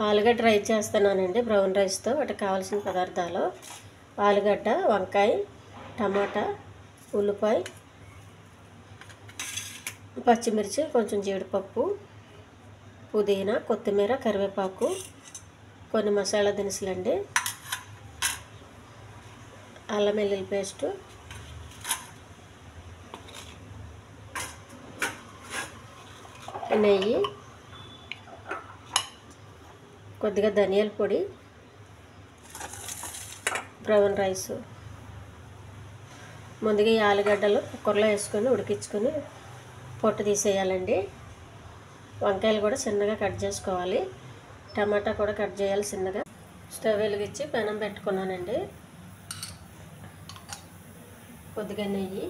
ఆలుగడ్డ రైస్ చేస్తున్నానండి బ్రౌన్ రైస్తో. వాటికి కావాల్సిన పదార్థాలు: ఆలుగడ్డ, వంకాయ, టమాటా, ఉల్లిపాయ, పచ్చిమిర్చి, కొంచెం జీడిపప్పు, పుదీనా, కొత్తిమీర, కరివేపాకు, కొన్ని మసాలా దినుసులండి, అల్లం వెల్లుల్లి పేస్టు, నెయ్యి, కొద్దిగా ధనియాల పొడి, బ్రౌన్ రైస్. ముందుగా ఈ ఆలుగడ్డలు కుక్కర్లో వేసుకొని ఉడికించుకొని పొట్టు తీసేయాలండి. వంకాయలు కూడా చిన్నగా కట్ చేసుకోవాలి. టమాటా కూడా కట్ చేయాలి చిన్నగా. స్టవ్ వెలిగించి పెనం పెట్టుకున్నానండి. కొద్దిగా నెయ్యి,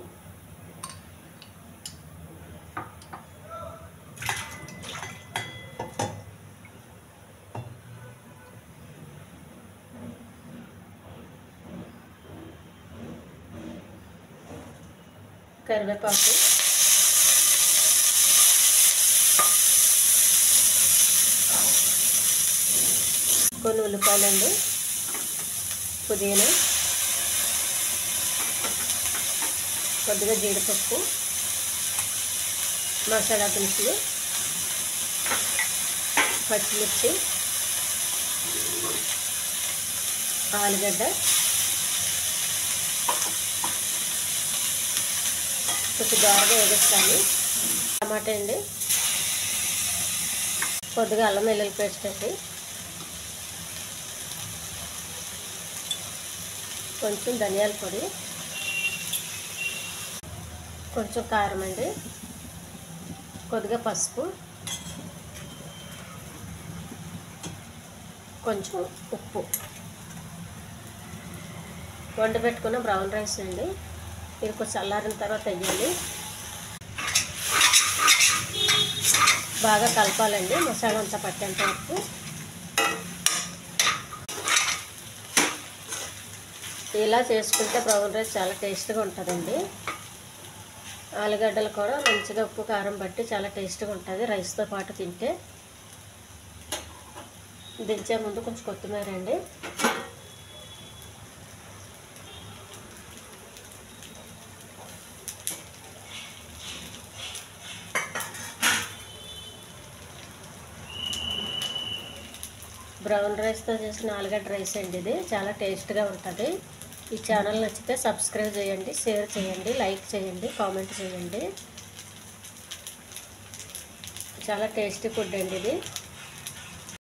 కరివేపాకు, కొన్ని ఉల్లిపాయలండి, పుదీనా, కొద్దిగా జీడిపప్పు, మసాలా దినుసులు, పచ్చిమిర్చి, ఆలుగడ్డ, కొంచెం దోరగా వేగిస్తాను. టమాటా అండి, కొద్దిగా అల్లం వెల్లుల్లి పేస్ట్ అండి, కొంచెం ధనియాల పొడి, కొంచెం కారం అండి, కొద్దిగా పసుపు, కొంచెం ఉప్పు. వండి పెట్టుకున్న బ్రౌన్ రైస్ అండి. ఇది కొంచెం చల్లారిన తర్వాత వేయాలి. బాగా కలపాలండి మసాలా అంతా పట్టేంత వరకు. ఇలా చేసుకుంటే బ్రౌన్ రైస్ చాలా టేస్ట్గా ఉంటుందండి. ఆలుగడ్డలు కూడా మంచిగా ఉప్పు కారం బట్టి చాలా టేస్ట్గా ఉంటుంది రైస్తో పాటు తింటే. దించే ముందు కొంచెం కొత్తిమీర అండి. బ్రౌన్ రైస్తో చేసిన ఆలుగడ్డ రైస్ అండి. ఇది చాలా టేస్ట్గా ఉంటుంది. ఈ ఛానల్ నచ్చితే సబ్స్క్రైబ్ చేయండి, షేర్ చేయండి, లైక్ చేయండి, కామెంట్ చేయండి. చాలా టేస్టీ ఫుడ్ అండి ఇది.